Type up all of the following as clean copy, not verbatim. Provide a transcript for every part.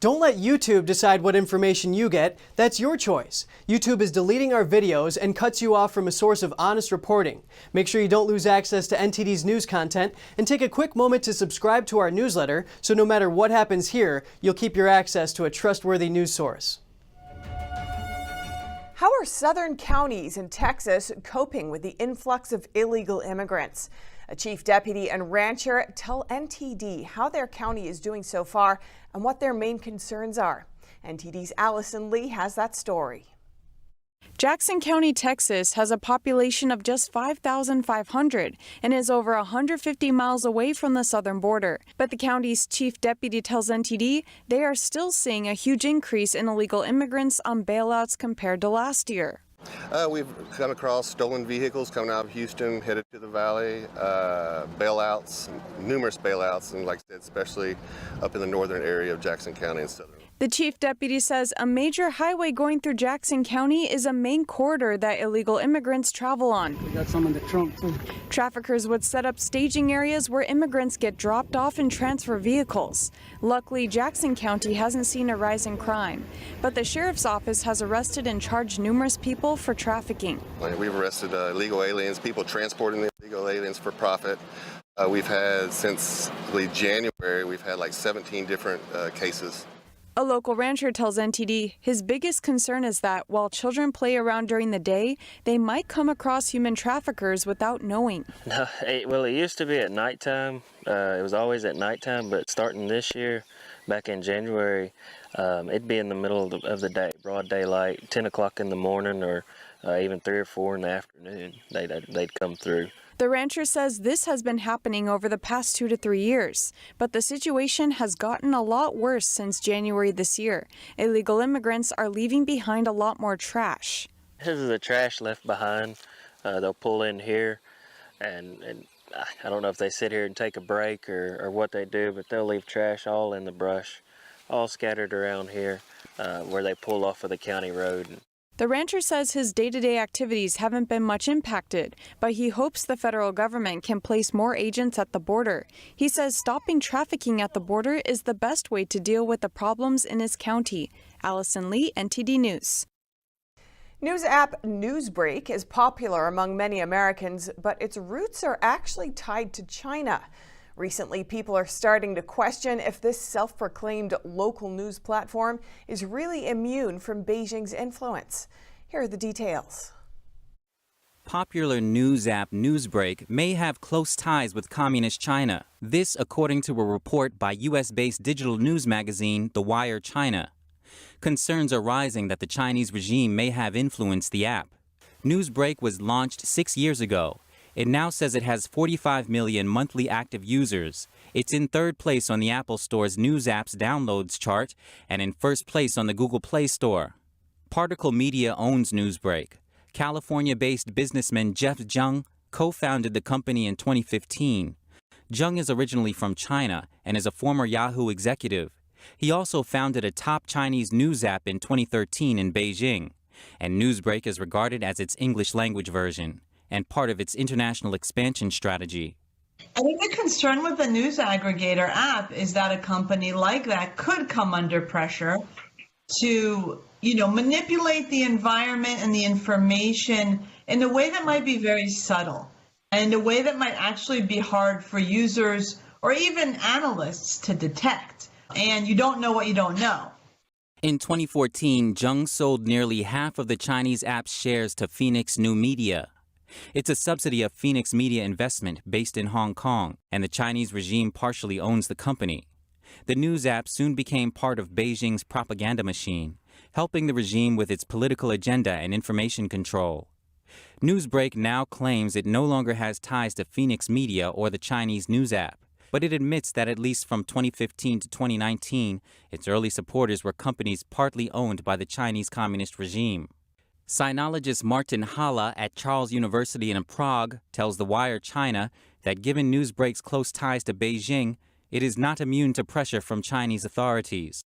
Don't let YouTube decide what information you get. That's your choice. YouTube is deleting our videos and cuts you off from a source of honest reporting. Make sure you don't lose access to NTD's news content, and take a quick moment to subscribe to our newsletter so no matter what happens here, you'll keep your access to a trustworthy news source. How are southern counties in Texas coping with the influx of illegal immigrants? A chief deputy and rancher tell NTD how their county is doing so far and what their main concerns are. NTD's Allison Lee has that story. Jackson County, Texas has a population of just 5,500 and is over 150 miles away from the southern border. But the county's chief deputy tells NTD they are still seeing a huge increase in illegal immigrants on bailouts compared to last year. We've come across stolen vehicles coming out of Houston, headed to the valley, bailouts, numerous bailouts, and like I said, especially up in the northern area of Jackson County and southern. The chief deputy says a major highway going through Jackson County is a main corridor that illegal immigrants travel on. We got some in the trunk, too. Traffickers would set up staging areas where immigrants get dropped off and transfer vehicles. Luckily, Jackson County hasn't seen a rise in crime, but the sheriff's office has arrested and charged numerous people for trafficking. We've arrested illegal aliens, people transporting the illegal aliens for profit. We've had, since January, we've had like 17 different cases. A local rancher tells NTD his biggest concern is that while children play around during the day, they might come across human traffickers without knowing. No, well, it used to be at nighttime. It was always at nighttime, but starting this year, back in January, it'd be in the middle of the day, broad daylight, 10 o'clock in the morning, or even 3 or 4 in the afternoon, they'd come through. The rancher says this has been happening over the past 2 to 3 years, but the situation has gotten a lot worse since January this year. Illegal immigrants are leaving behind a lot more trash. This is the trash left behind. They'll pull in here, and I don't know if they sit here and take a break or what they do, but they'll leave trash all in the brush, all scattered around here where they pull off of the county road. The rancher says his day-to-day activities haven't been much impacted, but he hopes the federal government can place more agents at the border. He says stopping trafficking at the border is the best way to deal with the problems in his county. Allison Lee, NTD News. News app Newsbreak is popular among many Americans, but its roots are actually tied to China. Recently, people are starting to question if this self-proclaimed local news platform is really immune from Beijing's influence. Here are the details. Popular news app Newsbreak may have close ties with communist China. This, according to a report by U.S.-based digital news magazine The Wire China. Concerns are rising that the Chinese regime may have influenced the app. Newsbreak was launched 6 years ago. It now says it has 45 million monthly active users. It's in third place on the Apple Store's News Apps downloads chart and in first place on the Google Play Store. Particle Media owns Newsbreak. California-based businessman Jeff Zhang co-founded the company in 2015. Zhang is originally from China and is a former Yahoo executive. He also founded a top Chinese news app in 2013 in Beijing, and Newsbreak is regarded as its English language version and part of its international expansion strategy. I think the concern with the news aggregator app is that a company like that could come under pressure to, manipulate the environment and the information in a way that might be very subtle and in a way that might actually be hard for users or even analysts to detect. And you don't know what you don't know. In 2014, Zhang sold nearly half of the Chinese app's shares to Phoenix New Media. It's a subsidy of Phoenix Media Investment based in Hong Kong, and the Chinese regime partially owns the company. The news app soon became part of Beijing's propaganda machine, helping the regime with its political agenda and information control. Newsbreak now claims it no longer has ties to Phoenix Media or the Chinese news app, but it admits that at least from 2015 to 2019, its early supporters were companies partly owned by the Chinese Communist regime. Sinologist Martin Hala at Charles University in Prague tells The Wire China that given Newsbreak's close ties to Beijing, it is not immune to pressure from Chinese authorities.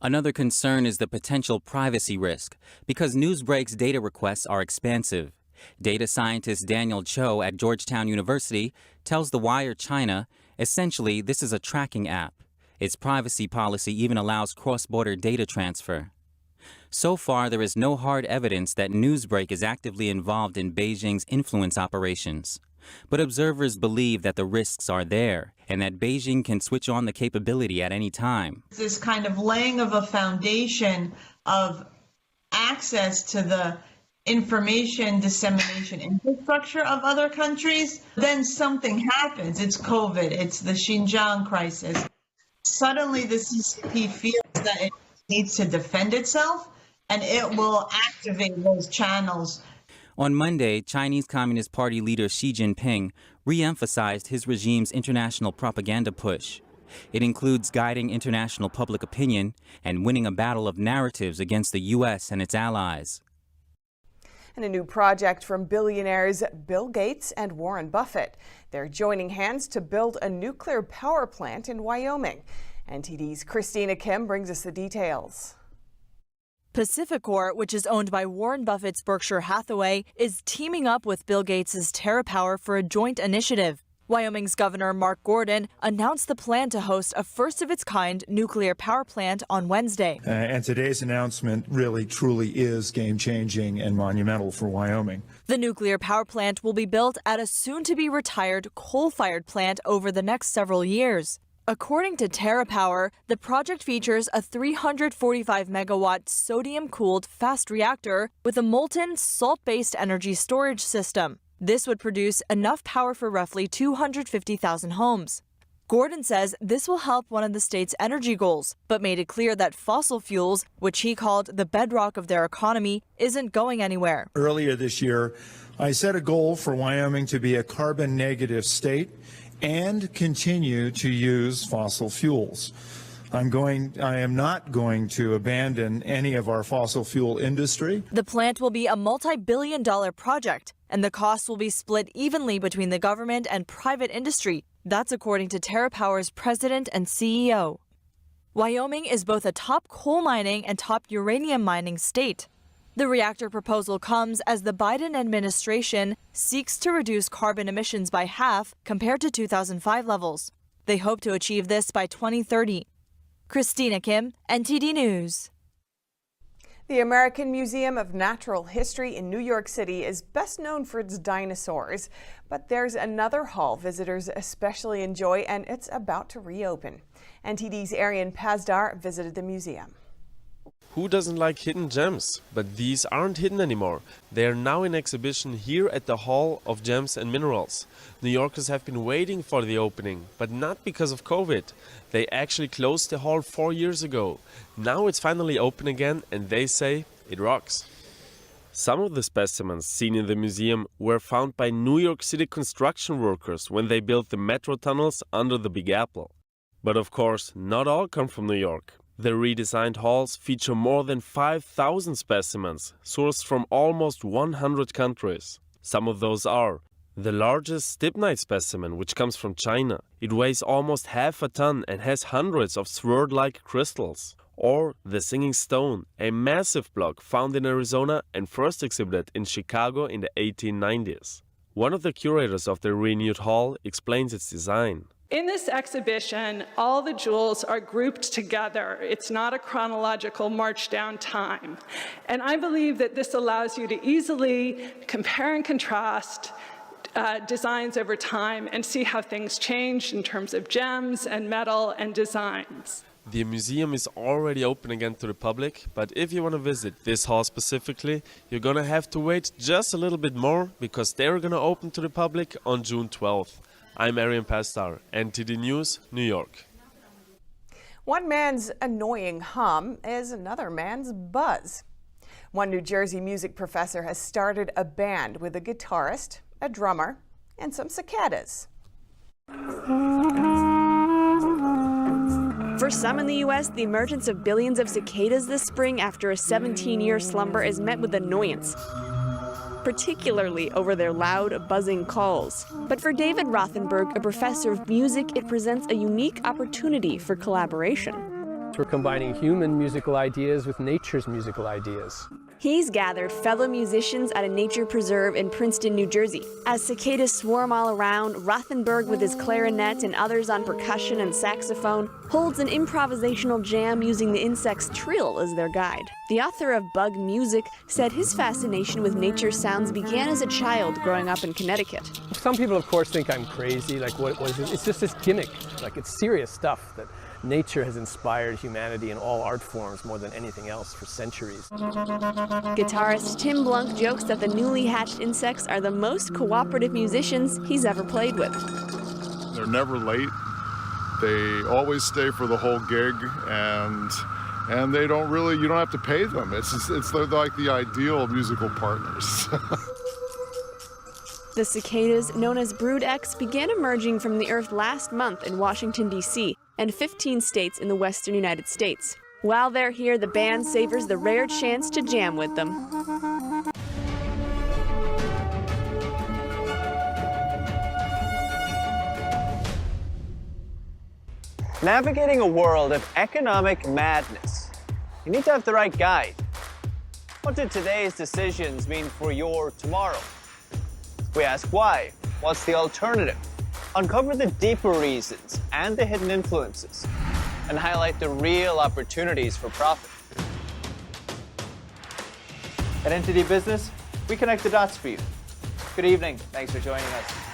Another concern is the potential privacy risk, because Newsbreak's data requests are expansive. Data scientist Daniel Cho at Georgetown University tells The Wire China, essentially this is a tracking app. Its privacy policy even allows cross-border data transfer. So far, there is no hard evidence that Newsbreak is actively involved in Beijing's influence operations. But observers believe that the risks are there and that Beijing can switch on the capability at any time. This kind of laying of a foundation of access to the information dissemination infrastructure of other countries, then something happens. It's COVID, it's the Xinjiang crisis. Suddenly the CCP feels that it needs to defend itself, and it will activate those channels. On Monday, Chinese Communist Party leader Xi Jinping re-emphasized his regime's international propaganda push. It includes guiding international public opinion and winning a battle of narratives against the U.S. and its allies. And a new project from billionaires Bill Gates and Warren Buffett. They're joining hands to build a nuclear power plant in Wyoming. NTD's Christina Kim brings us the details. Pacificor, which is owned by Warren Buffett's Berkshire Hathaway, is teaming up with Bill Gates' TerraPower for a joint initiative. Wyoming's Governor Mark Gordon announced the plan to host a first-of-its-kind nuclear power plant on Wednesday. And today's announcement really, truly is game-changing and monumental for Wyoming. The nuclear power plant will be built at a soon-to-be-retired coal-fired plant over the next several years. According to TerraPower, the project features a 345-megawatt sodium-cooled fast reactor with a molten salt-based energy storage system. This would produce enough power for roughly 250,000 homes. Gordon says this will help one of the state's energy goals, but made it clear that fossil fuels, which he called the bedrock of their economy, isn't going anywhere. Earlier this year, I set a goal for Wyoming to be a carbon-negative state and continue to use fossil fuels. I am not going to abandon any of our fossil fuel industry. The plant will be a multi-billion-dollar project, and the cost will be split evenly between the government and private industry. That's according to TerraPower's president and CEO. Wyoming is both a top coal mining and top uranium mining state. The reactor proposal comes as the Biden administration seeks to reduce carbon emissions by half compared to 2005 levels. They hope to achieve this by 2030. Christina Kim, NTD News. The American Museum of Natural History in New York City is best known for its dinosaurs, but there's another hall visitors especially enjoy, and it's about to reopen. NTD's Arian Pazdar visited the museum. Who doesn't like hidden gems? But these aren't hidden anymore. They are now in exhibition here at the Hall of Gems and Minerals. New Yorkers have been waiting for the opening, but not because of COVID. They actually closed the hall 4 years ago. Now it's finally open again, and they say it rocks. Some of the specimens seen in the museum were found by New York City construction workers when they built the metro tunnels under the Big Apple. But of course, not all come from New York. The redesigned halls feature more than 5,000 specimens, sourced from almost 100 countries. Some of those are the largest stibnite specimen, which comes from China. It weighs almost half a ton and has hundreds of sword-like crystals. Or the Singing Stone, a massive block found in Arizona and first exhibited in Chicago in the 1890s. One of the curators of the renewed hall explains its design. In this exhibition, all the jewels are grouped together. It's not a chronological march down time. And I believe that this allows you to easily compare and contrast designs over time and see how things change in terms of gems and metal and designs. The museum is already open again to the public, but if you want to visit this hall specifically, you're gonna have to wait just a little bit more because they're gonna open to the public on June 12th. I'm Arian Pastar, NTD News, New York. One man's annoying hum is another man's buzz. One New Jersey music professor has started a band with a guitarist, a drummer, and some cicadas. For some in the U.S., the emergence of billions of cicadas this spring after a 17-year slumber is met with annoyance, particularly over their loud, buzzing calls. But for David Rothenberg, a professor of music, it presents a unique opportunity for collaboration. We're combining human musical ideas with nature's musical ideas. He's gathered fellow musicians at a nature preserve in Princeton, New Jersey. As cicadas swarm all around, Rothenberg with his clarinet and others on percussion and saxophone holds an improvisational jam using the insect's trill as their guide. The author of Bug Music said his fascination with nature sounds began as a child growing up in Connecticut. Some people, of course, think I'm crazy. Like, what is it? It's just this gimmick. Like, it's serious stuff that nature has inspired humanity in all art forms more than anything else for centuries. Guitarist Tim Blunk jokes that the newly hatched insects are the most cooperative musicians he's ever played with. They're never late. They always stay for the whole gig, and they don't really, you don't have to pay them. They're like the ideal musical partners. The cicadas, known as Brood X, began emerging from the earth last month in Washington, D.C., and 15 states in the western United States. While they're here, the band savors the rare chance to jam with them. Navigating a world of economic madness, you need to have the right guide. What do today's decisions mean for your tomorrow? We ask why. What's the alternative? Uncover the deeper reasons and the hidden influences, and highlight the real opportunities for profit. At NTD Business, we connect the dots for you. Good evening. Thanks for joining us.